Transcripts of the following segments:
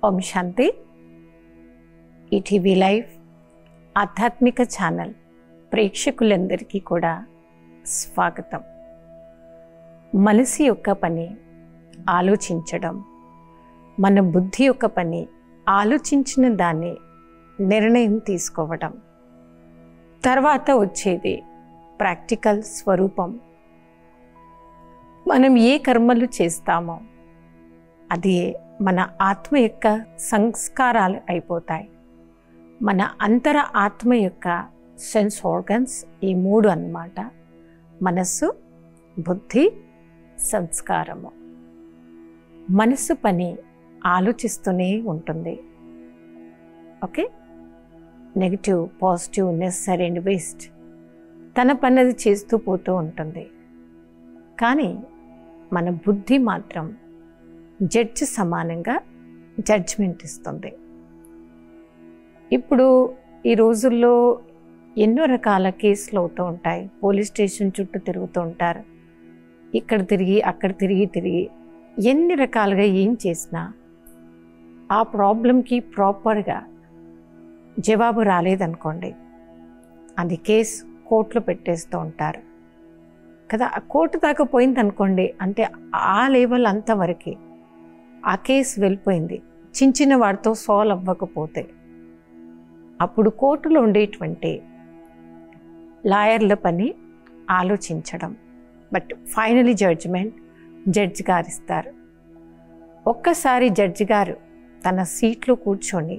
ఓం శాంతి. ETV live ఆధ్యాత్మిక channel ప్రేక్షకులందరికీ కూడా స్వాగతం. మనసు యొక్క పని ఆలోచించడం, మన బుద్ధి యొక్క పని ఆలోచించిన దాన్ని నిర్ణయం తీసుకోవడం, తర్వాత వచ్చేది ప్రాక్టికల్ స్వరూపం. మనం ఏ కర్మలు చేస్తామో అది మన ఆత్మ యొక్క సంస్కారాలు అయిపోతాయి. మన అంతర ఆత్మ యొక్క సెన్స్ ఆర్గన్స్ ఈ మూడు అన్నమాట: మనస్సు, బుద్ధి, సంస్కారము. మనస్సు పని ఆలోచిస్తూనే ఉంటుంది. Okay, negative, positive, necessary and waste తన పని అది చేస్తూ పోతూ ఉంటుంది. కానీ మన బుద్ధి మాత్రం జడ్జి సమానంగా జడ్జ్మెంట్ ఇస్తుంది. ఇప్పుడు ఈ రోజుల్లో ఎన్నో రకాల కేసులు అవుతూ ఉంటాయి. పోలీస్ స్టేషన్ చుట్టూ తిరుగుతూ ఉంటారు. ఇక్కడ తిరిగి అక్కడ తిరిగి ఎన్ని రకాలుగా ఏం చేసినా ఆ ప్రాబ్లంకి ప్రాపర్గా జవాబు రాలేదనుకోండి, అది కేసు కోర్టులో పెట్టేస్తూ ఉంటారు కదా. ఆ కోర్టు దాకా పోయిందనుకోండి, అంటే ఆ లెవెల్ అంతవరకు ఆ కేసు వెళ్ళిపోయింది. చిన్న వాడితో సాల్వ్ అవ్వకపోతే అప్పుడు కోర్టులో ఉండేటువంటి లాయర్ల పని ఆలోచించడం. బట్ ఫైనలీ జడ్జిమెంట్ జడ్జి గారు ఇస్తారు. ఒక్కసారి జడ్జి గారు తన సీట్లో కూర్చొని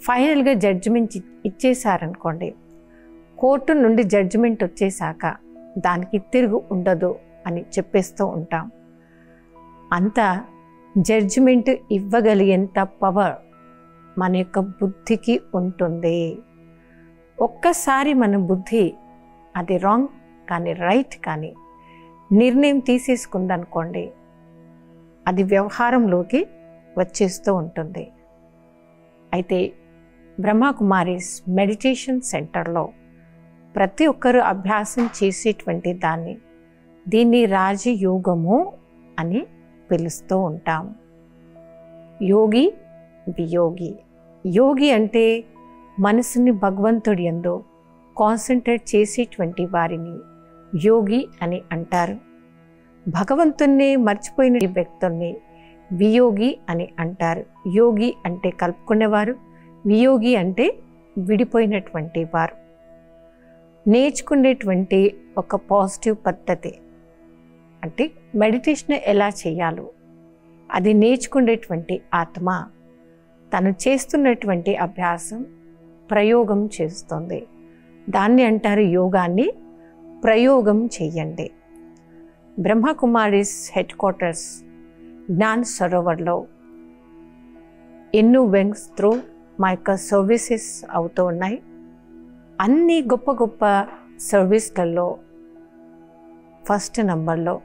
ఫైనల్గా జడ్జిమెంట్ ఇచ్చేశారనుకోండి, కోర్టు నుండి జడ్జిమెంట్ వచ్చేసాక దానికి తిరుగు ఉండదు అని చెప్పేస్తూ ఉంటాం. అంత జడ్జిమెంట్ ఇవ్వగలిగేంత పవర్ మన యొక్క బుద్ధికి ఉంటుంది. ఒక్కసారి మన బుద్ధి అది రాంగ్ కానీ రైట్ కానీ నిర్ణయం తీసేసుకుందనుకోండి, అది వ్యవహారంలోకి వచ్చేస్తూ ఉంటుంది. అయితే బ్రహ్మకుమారీస్ మెడిటేషన్ సెంటర్లో ప్రతి ఒక్కరూ అభ్యాసం చేసేటువంటి దీన్ని రాజయోగము అని పిలుస్తూ ఉంటాం. యోగి, వియోగి. యోగి అంటే మనసుని భగవంతుడి యందు కాన్సన్ట్రేట్ చేసేటువంటి వారిని యోగి అని అంటారు. భగవంతుణ్ణి మర్చిపోయిన వ్యక్తుల్ని వియోగి అని అంటారు. యోగి అంటే కలుపుకునేవారు, వియోగి అంటే విడిపోయినటువంటి వారు. నేర్చుకునేటువంటి ఒక పాజిటివ్ పద్ధతి అంటే మెడిటేషన్ ఎలా చేయాలో అది నేర్చుకునేటువంటి ఆత్మ తను చేస్తున్నటువంటి అభ్యాసం ప్రయోగం చేస్తుంది. దాన్ని అంటారు యోగాన్ని ప్రయోగం చెయ్యండి. బ్రహ్మకుమారీస్ హెడ్ క్వార్టర్స్ జ్ఞాన్ సరోవర్లో ఎన్నో వింగ్స్ త్రూ మా యొక్క సర్వీసెస్ అవుతూ ఉన్నాయి. అన్ని గొప్ప గొప్ప సర్వీస్లలో ఫస్ట్ నంబర్లో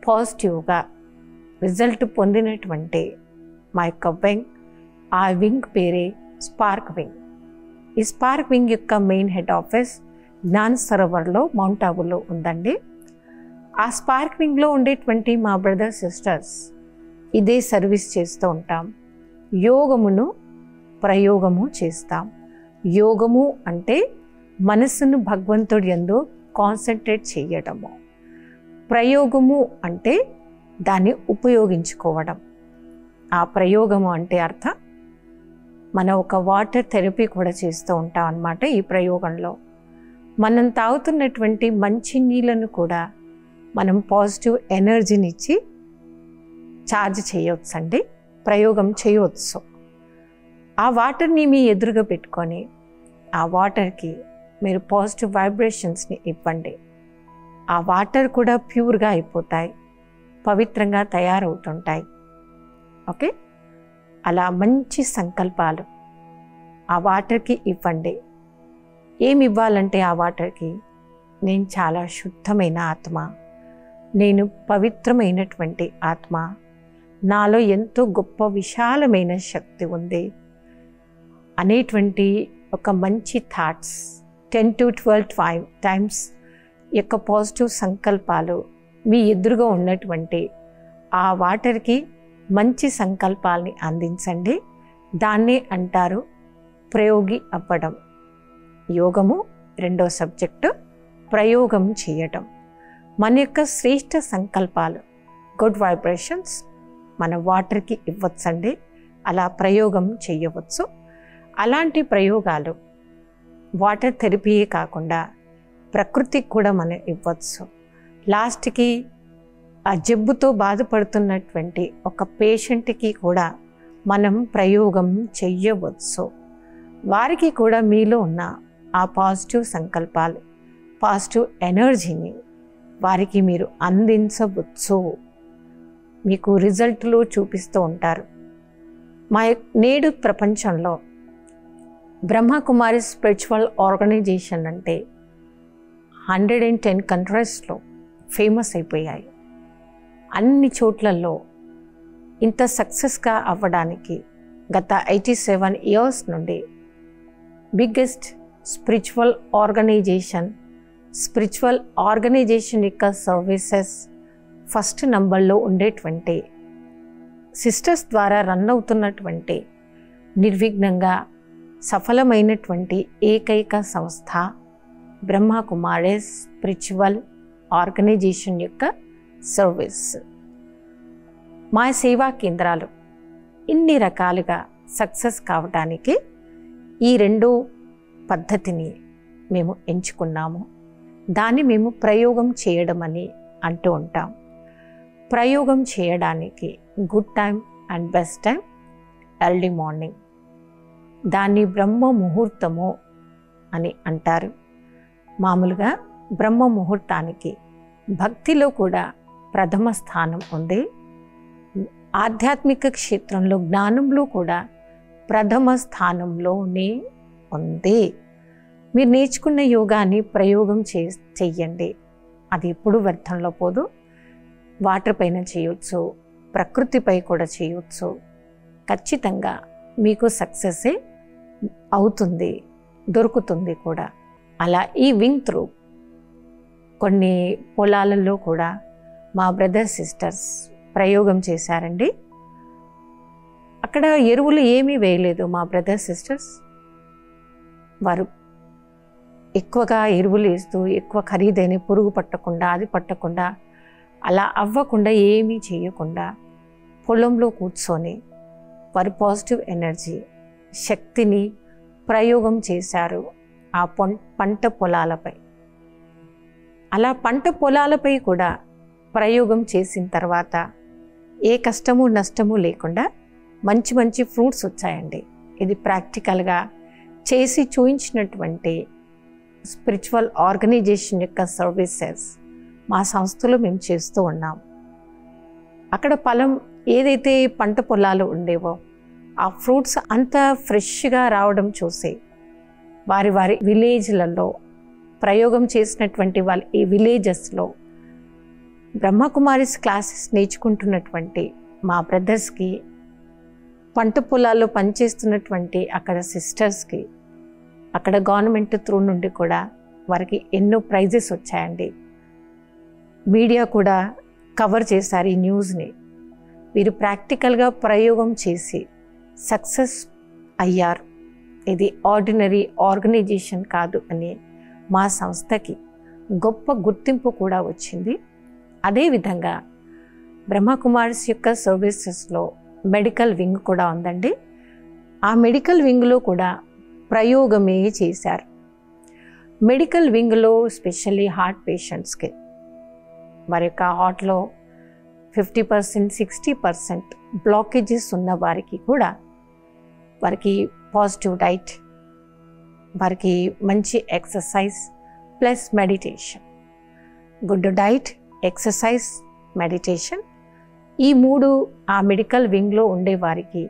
పాజిటివ్గా రిజల్ట్ పొందినటువంటి మా యొక్క వింగ్, ఆ వింగ్ పేరే స్పార్క్ వింగ్. ఈ స్పార్క్ వింగ్ యొక్క మెయిన్ హెడ్ ఆఫీస్ జ్ఞాన్ సరోవర్లో మౌంట్ ఆబులో ఉందండి. ఆ స్పార్క్ వింగ్లో ఉండేటువంటి మా బ్రదర్స్ సిస్టర్స్ ఇదే సర్వీస్ చేస్తూ ఉంటాం. యోగమును ప్రయోగము చేస్తాం. యోగము అంటే మనస్సును భగవంతుడి యందు కాన్సన్ట్రేట్ చేయడము. ప్రయోగము అంటే దాన్ని ఉపయోగించుకోవడం. ఆ ప్రయోగము అంటే అర్థం మనం ఒక వాటర్ థెరపీ కూడా చేస్తూ ఉంటాం అన్నమాట. ఈ ప్రయోగంలో మనం తాగుతున్నటువంటి మంచి నీళ్ళను కూడా మనం పాజిటివ్ ఎనర్జీని ఇచ్చి ఛార్జ్ చేయవచ్చు అండి, ప్రయోగం చేయవచ్చు. ఆ వాటర్ని మీ ఎదురుగా పెట్టుకొని ఆ వాటర్కి మీరు పాజిటివ్ వైబ్రేషన్స్ని ఇవ్వండి. ఆ వాటర్ కూడా ప్యూర్గా అయిపోతాయి, పవిత్రంగా తయారవుతుంటాయి. ఓకే, అలా మంచి సంకల్పాలు ఆ వాటర్కి ఇవ్వండి. ఏమి ఇవ్వాలంటే ఆ వాటర్కి నేను చాలా శుద్ధమైన ఆత్మ, నేను పవిత్రమైనటువంటి ఆత్మ, నాలో ఎంతో గొప్ప విశాలమైన శక్తి ఉంది అనేటువంటి ఒక మంచి థాట్స్ 10 to 12 టైమ్స్ యొక్క పాజిటివ్ సంకల్పాలు మీ ఎదురుగా ఉన్నటువంటి ఆ వాటర్కి మంచి సంకల్పాలని అందించండి. దాన్నే అంటారు ప్రయోగి అవ్వడం. యోగము రెండో సబ్జెక్టు, ప్రయోగం చేయటం. మన యొక్క శ్రేష్ఠ సంకల్పాలు, గుడ్ వైబ్రేషన్స్ మన వాటర్కి ఇవ్వచ్చండి. అలా ప్రయోగం చేయవచ్చు. అలాంటి ప్రయోగాలు వాటర్ థెరపీయే కాకుండా ప్రకృతికి కూడా మనం ఇవ్వచ్చు. లాస్ట్కి ఆ జబ్బుతో బాధపడుతున్నటువంటి ఒక పేషెంట్కి కూడా మనం ప్రయోగం చెయ్యవచ్చు. వారికి కూడా మీలో ఉన్న ఆ పాజిటివ్ సంకల్పాలు, పాజిటివ్ ఎనర్జీని వారికి మీరు అందించవచ్చు. మీకు రిజల్ట్లు చూపిస్తూ ఉంటారు. నేడు ప్రపంచంలో బ్రహ్మకుమారి స్పిరిచువల్ ఆర్గనైజేషన్ అంటే 110 కంట్రీస్లో ఫేమస్ అయిపోయాయి. అన్ని చోట్లలో ఇంత సక్సెస్గా అవ్వడానికి గత 87 ఇయర్స్ నుండి బిగ్గెస్ట్ స్పిరిచువల్ ఆర్గనైజేషన్ యొక్క సర్వీసెస్ ఫస్ట్ నంబర్లో ఉండేటువంటి సిస్టర్స్ ద్వారా రన్ అవుతున్నటువంటి నిర్విఘ్నంగా సఫలమైనటువంటి ఏకైక సంస్థ బ్రహ్మకుమారి స్పిరిచువల్ ఆర్గనైజేషన్ యొక్క సర్వీస్. మా సేవా కేంద్రాలు ఇన్ని రకాలుగా సక్సెస్ కావడానికి ఈ రెండో పద్ధతిని మేము ఎంచుకున్నాము. దాన్ని మేము ప్రయోగం చేయడం అని అంటూ ఉంటాం. ప్రయోగం చేయడానికి good time and best time early morning. దాన్ని బ్రహ్మ ముహూర్తము అని అంటారు. మామూలుగా బ్రహ్మ ముహూర్తానికి భక్తిలో కూడా ప్రథమ స్థానం ఉంది. ఆధ్యాత్మిక క్షేత్రంలో జ్ఞానంలో కూడా ప్రథమ స్థానంలోనే ఉంది. మీరు నేర్చుకున్న యోగాన్ని ప్రయోగం చెయ్యండి. అది ఎప్పుడు వ్యర్థంలో పోదు. వాటర్ పైన చేయొచ్చు, ప్రకృతిపై కూడా చేయొచ్చు. ఖచ్చితంగా మీకు సక్సెస్సే అవుతుంది, దొరుకుతుంది కూడా. అలా ఈ వింగ్ త్రూ కొన్ని పొలాలలో కూడా మా బ్రదర్ సిస్టర్స్ ప్రయోగం చేశారండి. అక్కడ ఎరువులు ఏమీ వేయలేదు మా బ్రదర్ సిస్టర్స్. వారు ఎక్కువగా ఎరువులు వేస్తూ ఎక్కువ ఖరీదైన పురుగు పట్టకుండా, అది పట్టకుండా, అలా అవ్వకుండా ఏమీ చేయకుండా పొలంలో కూర్చొని వారి పాజిటివ్ ఎనర్జీ శక్తిని ప్రయోగం చేశారు ఆ పంట పొలాలపై. అలా పంట పొలాలపై కూడా ప్రయోగం చేసిన తర్వాత ఏ కష్టము నష్టము లేకుండా మంచి మంచి ఫ్రూట్స్ వచ్చాయండి. ఇది ప్రాక్టికల్గా చేసి చూయించినటువంటి స్పిరిచువల్ ఆర్గనైజేషన్ యొక్క సర్వీసెస్ మా సంస్థలో మేము చేస్తూ ఉన్నాం. అక్కడ పొలం ఏదైతే పంట పొలాలు ఉండేవో ఆ ఫ్రూట్స్ అంతా ఫ్రెష్గా రావడం చూసి వారి వారి విలేజ్లలో ప్రయోగం చేసినటువంటి వాళ్ళ ఈ విలేజెస్లో బ్రహ్మకుమారిస్ క్లాసెస్ నేర్చుకుంటున్నటువంటి మా బ్రదర్స్కి, పంట పొలాల్లో పనిచేస్తున్నటువంటి అక్కడ సిస్టర్స్కి, అక్కడ గవర్నమెంట్ త్రూ నుండి కూడా వారికి ఎన్నో ప్రైజెస్ వచ్చాయండి. మీడియా కూడా కవర్ చేశారు ఈ న్యూస్ని. వీరు ప్రాక్టికల్గా ప్రయోగం చేసి సక్సెస్ అయ్యారు. ఇది ఆర్డినరీ ఆర్గనైజేషన్ కాదు అని మా సంస్థకి గొప్ప గుర్తింపు కూడా వచ్చింది. అదేవిధంగా బ్రహ్మకుమారిస్ యొక్క సర్వీసెస్లో మెడికల్ వింగ్ కూడా ఉందండి. ఆ మెడికల్ వింగ్లో కూడా ప్రయోగమే చేశారు. మెడికల్ వింగ్లో స్పెషల్లీ హార్ట్ పేషెంట్స్కి వారి యొక్క హార్ట్లో 50%, 60% బ్లాకేజెస్ ఉన్న వారికి కూడా వారికి పాజిటివ్ డైట్, వారికి మంచి exercise plus meditation, good diet, exercise, meditation, ఈ మూడు ఆ మెడికల్ వింగ్లో ఉండే వారికి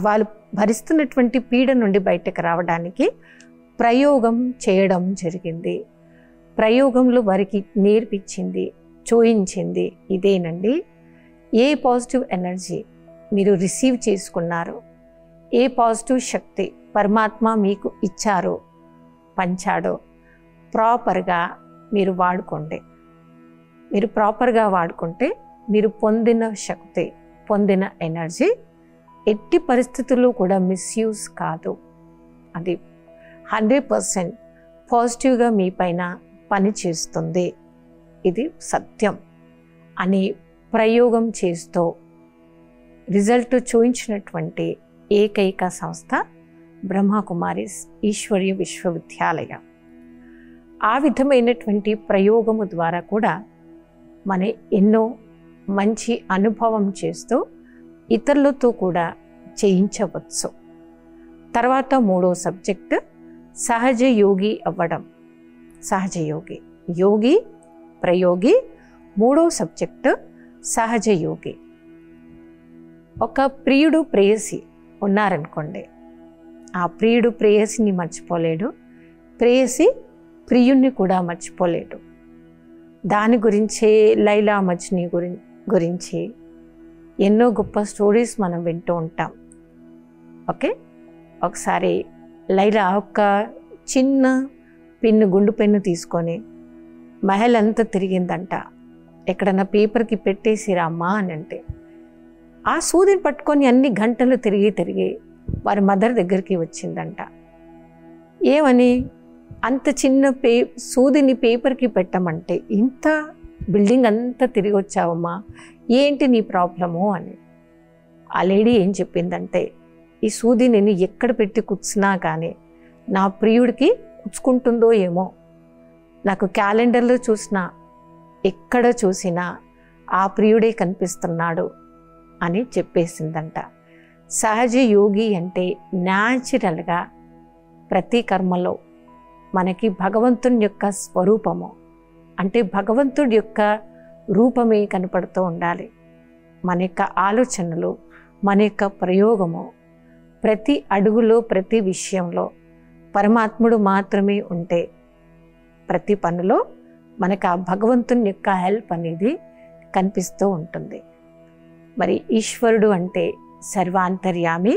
వాళ్ళు భరిస్తున్నటువంటి పీడ నుండి బయటకు రావడానికి ప్రయోగం చేయడం జరిగింది. ప్రయోగంలో వారికి నేర్పించింది, చూయించింది ఇదేనండి. ఏ పాజిటివ్ ఎనర్జీ మీరు రిసీవ్ చేసుకున్నారో, ఏ పాజిటివ్ శక్తి పరమాత్మ మీకు ఇచ్చారో, పంచాడో ప్రాపర్గా మీరు వాడుకోండి. మీరు ప్రాపర్గా వాడుకుంటే మీరు పొందిన శక్తి, పొందిన ఎనర్జీ ఎట్టి పరిస్థితుల్లో కూడా మిస్యూజ్ కాదు. అది 100% పాజిటివ్గా మీ పైన పనిచేస్తుంది. ఇది సత్యం అని ప్రయోగం చేస్తూ రిజల్ట్ చూయించినటువంటి ఏకైక సంస్థ బ్రహ్మకుమారిస్ ఈశ్వర్య విశ్వవిద్యాలయం. ఆ విధమైనటువంటి ప్రయోగము ద్వారా కూడా మన ఎన్నో మంచి అనుభవం చేస్తూ ఇతరులతో కూడా చేయించవచ్చు. తర్వాత 3వ సబ్జెక్ట్ సహజ యోగి అవ్వడం. సహజ యోగి, యోగి ప్రయోగి. 3వ సబ్జెక్టు సహజ యోగి. ఒక ప్రియుడు ప్రేయసి ఉన్నారనుకోండి, ఆ ప్రియుడు ప్రేయసిని మర్చిపోలేడు, ప్రేయసి ప్రియుణ్ణి కూడా మర్చిపోలేడు. దాని గురించే లైలా మజ్నీ గురించి ఎన్నో గొప్ప స్టోరీస్ మనం వింటూ ఉంటాం. ఓకే, ఒకసారి లైలా ఒక చిన్న పెన్ను, గుండు పెన్ను తీసుకొని మహల్ అంతా తిరిగిందంట. ఎక్కడన్నా పేపర్కి పెట్టేసిరా అమ్మా అని అంటే, ఆ సూదిని పట్టుకొని అన్ని గంటలు తిరిగి వారి మదర్ దగ్గరికి వచ్చిందంట. ఏమని, అంత చిన్న సూదిని పేపర్కి పెట్టమంటే ఇంత బిల్డింగ్ అంతా తిరిగి వచ్చావమ్మా, ఏంటి నీ ప్రాబ్లము అని. ఆ లేడీ ఏం చెప్పిందంటే, ఈ సూది నేను ఎక్కడ పెట్టి కూర్చున్నా కానీ నా ప్రియుడికి కుచ్చుకుంటుందో ఏమో, నాకు క్యాలెండర్లో చూసినా ఎక్కడ చూసినా ఆ ప్రియుడే కనిపిస్తున్నాడు అని చెప్పేసిందంట. సహజ యోగి అంటే న్యాచురల్గా ప్రతి కర్మలో మనకి భగవంతుని యొక్క స్వరూపము, అంటే భగవంతుడి యొక్క రూపమే కనపడుతూ ఉండాలి. మన యొక్క ఆలోచనలు, మన యొక్క ప్రయోగము, ప్రతి అడుగులో ప్రతి విషయంలో పరమాత్ముడు మాత్రమే ఉంటే ప్రతి పనిలో మనకు ఆ భగవంతుని యొక్క హెల్ప్ అనేది కనిపిస్తూ ఉంటుంది. మరి ఈశ్వరుడు అంటే సర్వాంతర్యామి,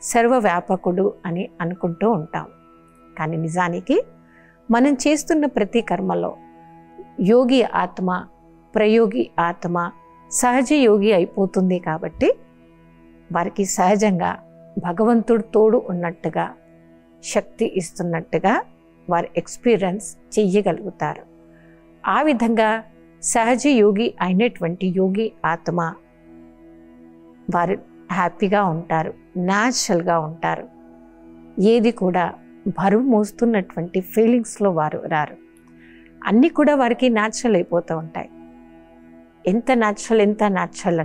సర్వవ్యాపకుడు అని అనుకుంటూ ఉంటాం. కానీ నిజానికి మనం చేస్తున్న ప్రతి కర్మలో యోగి ఆత్మ, ప్రయోగి ఆత్మ సహజ యోగి అయిపోతుంది. కాబట్టి వారికి సహజంగా భగవంతుడు తోడు ఉన్నట్టుగా, శక్తి ఇస్తున్నట్టుగా వారు ఎక్స్పీరియన్స్ చెయ్యగలుగుతారు. ఆ విధంగా సహజ యోగి అయినటువంటి యోగి ఆత్మ వారు హ్యాపీగా ఉంటారు, న్యాచురల్గా ఉంటారు. ఏది కూడా బరువు మోస్తున్నటువంటి ఫీలింగ్స్లో వారు రారు. అన్నీ కూడా వారికి న్యాచురల్ అయిపోతూ ఉంటాయి. ఎంత న్యాచురల్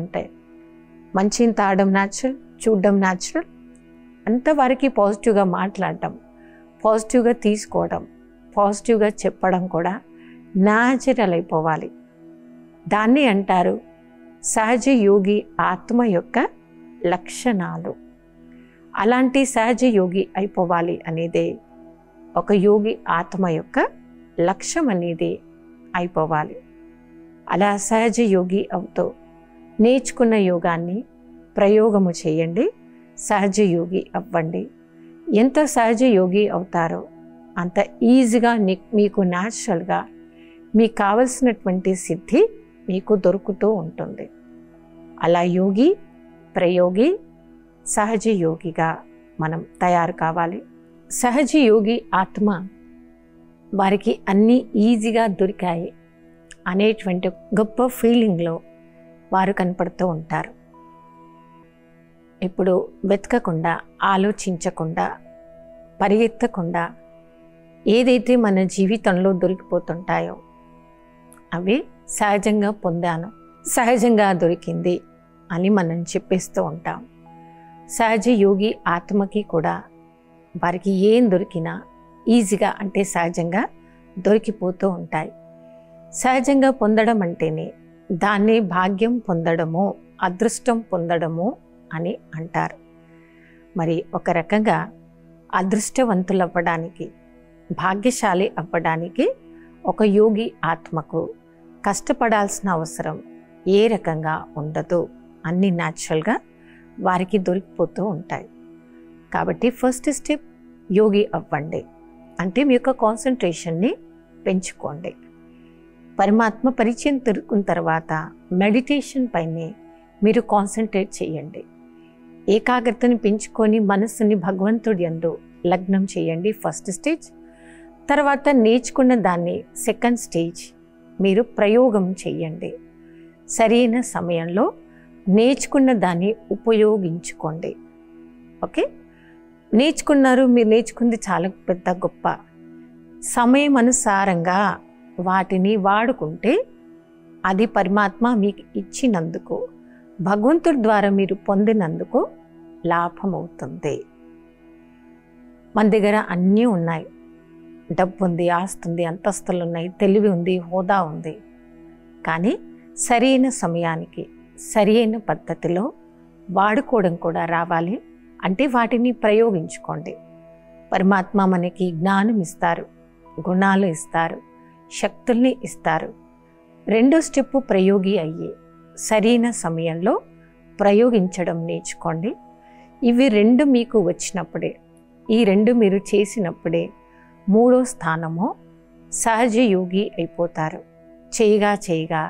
అంటే మంచిని తాగడం న్యాచురల్, చూడడం న్యాచురల్, అంతా వారికి పాజిటివ్గా మాట్లాడటం, పాజిటివ్గా తీసుకోవడం, పాజిటివ్గా చెప్పడం కూడా న్యాచురల్ అయిపోవాలి. దాన్ని అంటారు సహజ యోగి ఆత్మ యొక్క లక్షణాలు. అలాంటి సహజ యోగి అయిపోవాలి అనేదే ఒక యోగి ఆత్మ యొక్క లక్ష్యం అనేది అయిపోవాలి. అలా సహజ యోగి అవుతూ నేర్చుకున్న యోగాన్ని ప్రయోగము చేయండి, సహజ యోగి అవ్వండి. ఎంత సహజ యోగి అవుతారో అంత ఈజీగా మీకు న్యాచురల్గా మీకు కావలసినటువంటి సిద్ధి మీకు దొరుకుతూ ఉంటుంది. అలా యోగి, ప్రయోగి, సహజ యోగిగా మనం తయారు కావాలి. సహజ యోగి ఆత్మ వారికి అన్నీ ఈజీగా దొరికాయి అనేటువంటి గొప్ప ఫీలింగ్లో వారు కనపడుతూ ఉంటారు. ఇప్పుడు వెతకకుండా, ఆలోచించకుండా, పరిగెత్తకుండా ఏదైతే మన జీవితంలో దొరికిపోతుంటాయో అవి సహజంగా పొందాను, సహజంగా దొరికింది అని మనం చెప్పేస్తూ ఉంటాం. సహజ యోగి ఆత్మకి కూడా వారికి ఏం దొరికినా ఈజీగా, అంటే సహజంగా దొరికిపోతూ ఉంటాయి. సహజంగా పొందడం అంటేనే దాన్ని భాగ్యం పొందడము, అదృష్టం పొందడము అని అంటారు. మరి ఒక రకంగా అదృష్టవంతులు అవ్వడానికి, భాగ్యశాలి అవ్వడానికి ఒక యోగి ఆత్మకు కష్టపడాల్సిన అవసరం ఏ రకంగా ఉండదు. అన్నీ న్యాచురల్గా వారికి దొరికిపోతూ ఉంటాయి. కాబట్టి ఫస్ట్ స్టెప్ యోగి అవ్వండి, అంటే మీ యొక్క కాన్సన్ట్రేషన్ని పెంచుకోండి. పరమాత్మ పరిచయం దొరికిన తర్వాత మెడిటేషన్ పైనే మీరు కాన్సన్ట్రేట్ చేయండి. ఏకాగ్రతని పెంచుకొని మనస్సుని భగవంతుడి యందు లగ్నం చేయండి, ఫస్ట్ స్టేజ్. తర్వాత నేర్చుకున్న దాన్ని సెకండ్ స్టేజ్ మీరు ప్రయోగం చేయండి. సరైన సమయంలో నేర్చుకున్న దాన్ని ఉపయోగించుకోండి. ఓకే, నేర్చుకున్నారు, మీరు నేర్చుకుంది చాలా పెద్ద గొప్ప. సమయం అనుసారంగా వాటిని వాడుకుంటే అది పరమాత్మ మీకు ఇచ్చినందుకు, భగవంతుడి ద్వారా మీరు పొందినందుకు లాభం అవుతుంది. మన దగ్గర అన్నీ ఉన్నాయి, డబ్బు ఉంది, ఆస్తి ఉంది, అంతస్తులు ఉన్నాయి, తెలివి ఉంది, హోదా ఉంది. కానీ సరైన సమయానికి సరైన పద్ధతిలో వాడుకోవడం కూడా రావాలి. అంటే వాటిని ప్రయోగించుకోండి. పరమాత్మ మనకి జ్ఞానం ఇస్తారు, గుణాలు ఇస్తారు, శక్తుల్ని ఇస్తారు. రెండో స్టెప్పు ప్రయోగి అయ్యి సరైన సమయంలో ప్రయోగించడం నేర్చుకోండి. ఇవి రెండు మీకు వచ్చినప్పుడే, ఈ రెండు మీరు చేసినప్పుడే మూడో స్థానము సహజ యోగి అయిపోతారు. చేయగా చేయగా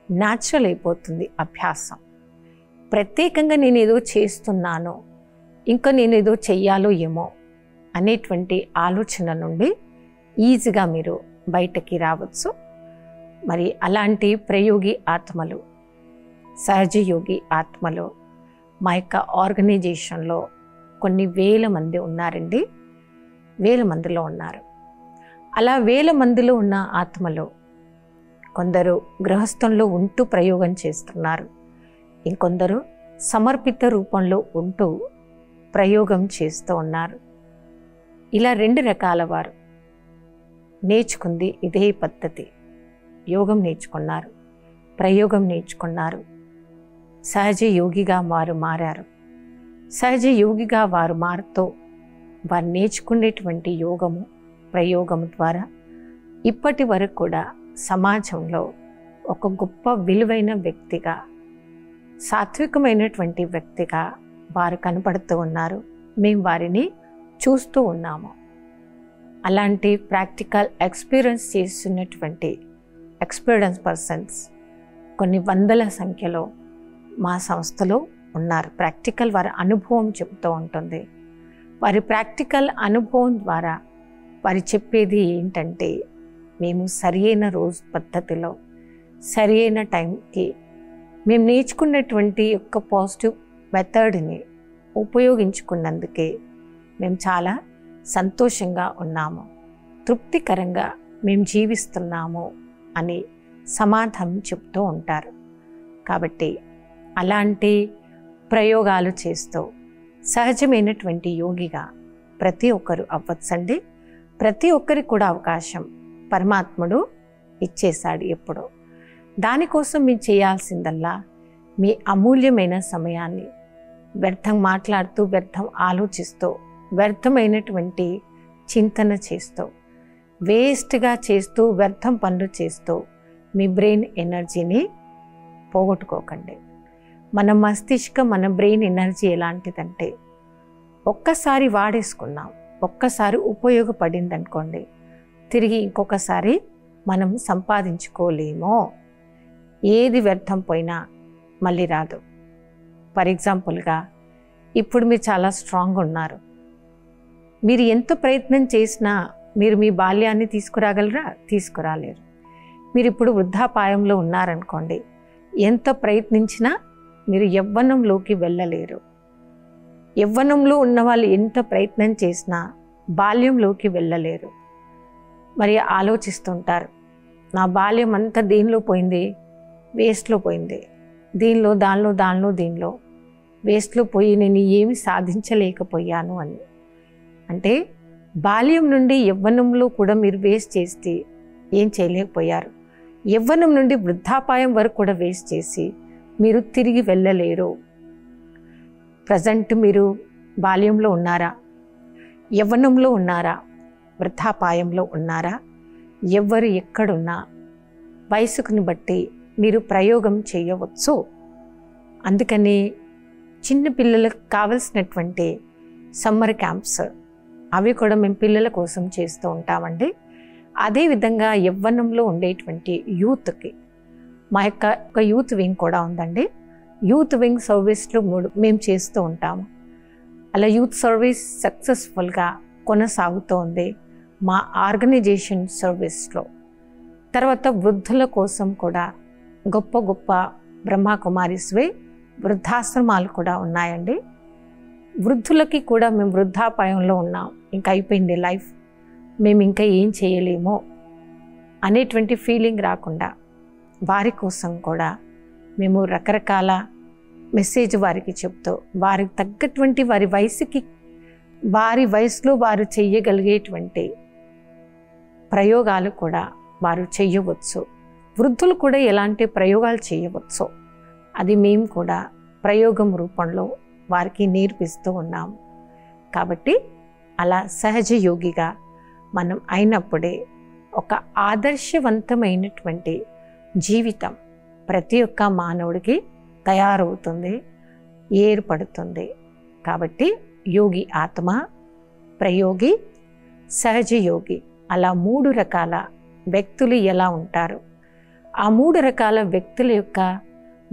న్యాచురల్ అయిపోతుంది అభ్యాసం. ప్రత్యేకంగా నేను ఏదో చేస్తున్నాను, ఇంకా నేను ఏదో చెయ్యాలో ఏమో అనేటువంటి ఆలోచన నుండి ఈజీగా మీరు బయటకి రావచ్చు. మరి అలాంటి ప్రయోగి ఆత్మలు, సహజయోగి ఆత్మలు మా యొక్క ఆర్గనైజేషన్లో కొన్ని వేల మంది ఉన్నారండి, వేల మందిలో ఉన్నారు. అలా వేల మందిలో ఉన్న ఆత్మలు కొందరు గృహస్థంలో ఉంటూ ప్రయోగం చేస్తున్నారు, ఇంకొందరు సమర్పిత రూపంలో ఉంటూ ప్రయోగం చేస్తూ ఉన్నారు. ఇలా రెండు రకాల వారు నేర్చుకుంది ఇదే పద్ధతి. యోగం నేర్చుకున్నారు, ప్రయోగం నేర్చుకున్నారు, సహజ యోగిగా వారు మారారు. సహజ యోగిగా వారు మారుతూ వారు నేర్చుకునేటువంటి యోగము, ప్రయోగము ద్వారా ఇప్పటి వరకు కూడా సమాజంలో ఒక గొప్ప విలువైన వ్యక్తిగా, సాత్వికమైనటువంటి వ్యక్తిగా వారు కనపడుతూ ఉన్నారు. మేము వారిని చూస్తూ ఉన్నాము. అలాంటి ప్రాక్టికల్ ఎక్స్పీరియన్స్ చేస్తున్నటువంటి ఎక్స్పీరియన్స్ పర్సన్స్ కొన్ని వందల సంఖ్యలో మా సంస్థలో ఉన్నారు. ప్రాక్టికల్ వారి అనుభవం చెబుతూ ఉంటుంది. వారి ప్రాక్టికల్ అనుభవం ద్వారా వారు చెప్పేది ఏంటంటే, మేము సరియైన రోజు పద్ధతిలో సరియైన టైంకి మేము నేర్చుకున్నటువంటి యొక్క పాజిటివ్ మెథడ్ని ఉపయోగించుకున్నందుకే మేము చాలా సంతోషంగా ఉన్నాము, తృప్తికరంగా మేము జీవిస్తున్నాము అని సమాధానం చెప్తూ ఉంటారు. కాబట్టి అలాంటి ప్రయోగాలు చేస్తూ సహజమైనటువంటి యోగిగా ప్రతి ఒక్కరు అవ్వచ్చండి. ప్రతి ఒక్కరికి కూడా అవకాశం పరమాత్ముడు ఇచ్చేశాడు ఎప్పుడో. దానికోసం మీరు చేయాల్సిందల్లా మీ అమూల్యమైన సమయాన్ని వ్యర్థం మాట్లాడుతూ, వ్యర్థం ఆలోచిస్తూ, వ్యర్థమైనటువంటి చింతన చేస్తూ, వేస్ట్గా చేస్తూ, వ్యర్థం పనులు చేస్తూ మీ బ్రెయిన్ ఎనర్జీని పోగొట్టుకోకండి. మన మస్తిష్కం, మన బ్రెయిన్ ఎనర్జీ ఎలాంటిదంటే, ఒక్కసారి వాడేసుకున్నాం, ఒక్కసారి ఉపయోగపడింది అనుకోండి, తిరిగి ఇంకొకసారి మనం సంపాదించుకోలేమో. ఏది వ్యర్థం పోయినా మళ్ళీ రాదు. ఫర్ ఎగ్జాంపుల్గా ఇప్పుడు మీరు చాలా స్ట్రాంగ్ ఉన్నారు, మీరు ఎంత ప్రయత్నం చేసినా మీరు మీ బాల్యాన్ని తీసుకురాగలరా? తీసుకురాలేరు. మీరు ఇప్పుడు వృద్ధాపాయంలో ఉన్నారనుకోండి, ఎంత ప్రయత్నించినా మీరు యవ్వనంలోకి వెళ్ళలేరు. యవ్వనంలో ఉన్న వాళ్ళు ఎంత ప్రయత్నం చేసినా బాల్యంలోకి వెళ్ళలేరు. మరి ఆలోచిస్తుంటారు, నా బాల్యం అంతా దేనిలో పోయింది? వేస్ట్లో పోయింది. దీనిలో, దీనిలో వేస్ట్లో పోయి నేను ఏమి సాధించలేకపోయాను అని. అంటే బాల్యం నుండి యవ్వనంలో కూడా మీరు వేస్ట్ చేస్తే ఏం చేయలేకపోయారు. యవ్వనం నుండి వృద్ధాపాయం వరకు కూడా వేస్ట్ చేసి మీరు తిరిగి వెళ్ళలేరు. ప్రజెంట్ మీరు బాల్యంలో ఉన్నారా? యవ్వనంలో ఉన్నారా? వృద్ధాపాయంలో ఉన్నారా? ఎవరు ఎక్కడున్నా వయసుకుని బట్టి మీరు ప్రయోగం చేయవచ్చు. అందుకని చిన్నపిల్లలకు కావలసినటువంటి సమ్మర్ క్యాంప్స్ అవి కూడా మేము పిల్లల కోసం చేస్తూ ఉంటామండి. అదేవిధంగా యవ్వనంలో ఉండేటువంటి యూత్కి మా యొక్క యూత్ వింగ్ కూడా ఉందండి. యూత్ వింగ్ సర్వీస్లు 3 మేము చేస్తూ ఉంటాము. అలా యూత్ సర్వీస్ సక్సెస్ఫుల్గా కొనసాగుతోంది మా ఆర్గనైజేషన్ సర్వీస్లో. తర్వాత వృద్ధుల కోసం కూడా గొప్ప గొప్ప బ్రహ్మకుమారిస్వే వృద్ధాశ్రమాలు కూడా ఉన్నాయండి. వృద్ధులకి కూడా మేము వృద్ధాపాయంలో ఉన్నాం, ఇంకా అయిపోయింది లైఫ్, మేము ఇంకా ఏం చేయలేమో అనేటువంటి ఫీలింగ్ రాకుండా వారి కోసం కూడా మేము రకరకాల మెసేజ్ వారికి చెప్తూ వారికి తగ్గటువంటి వారి వయసులో వారు చెయ్యగలిగేటువంటి ప్రయోగాలు కూడా వారు చెయ్యవచ్చు. వృద్ధులు కూడా ఎలాంటి ప్రయోగాలు చేయవచ్చు అది మేము కూడా ప్రయోగం రూపంలో వారికి నేర్పిస్తూ ఉన్నాము. కాబట్టి అలా సహజ యోగిగా మనం అయినప్పుడే ఒక ఆదర్శవంతమైనటువంటి జీవితం ప్రతి ఒక్క మానవుడికి తయారవుతుంది, ఏర్పడుతుంది. కాబట్టి యోగి ఆత్మ, ప్రయోగి, సహజ యోగి అలా 3 రకాల వ్యక్తులు ఎలా ఉంటారు, ఆ 3 రకాల వ్యక్తుల యొక్క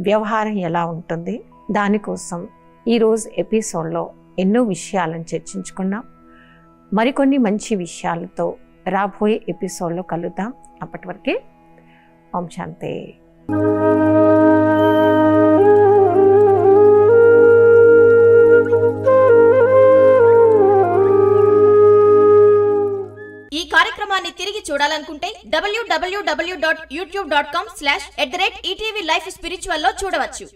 వ్యవహారం ఎలా ఉంటుంది, దానికోసం ఈరోజు ఎపిసోడ్లో ఎన్నో విషయాలను చర్చించుకున్నాం. మరికొన్ని మంచి విషయాలతో రాబోయే ఎపిసోడ్లో కలుద్దాం. అప్పటి వరకే ఓం శాంతి. ఈ కార్యక్రమాన్ని తిరిగి చూడాలనుకుంటే www.youtube.com/@ETV Life Spiritual లో చూడవచ్చు.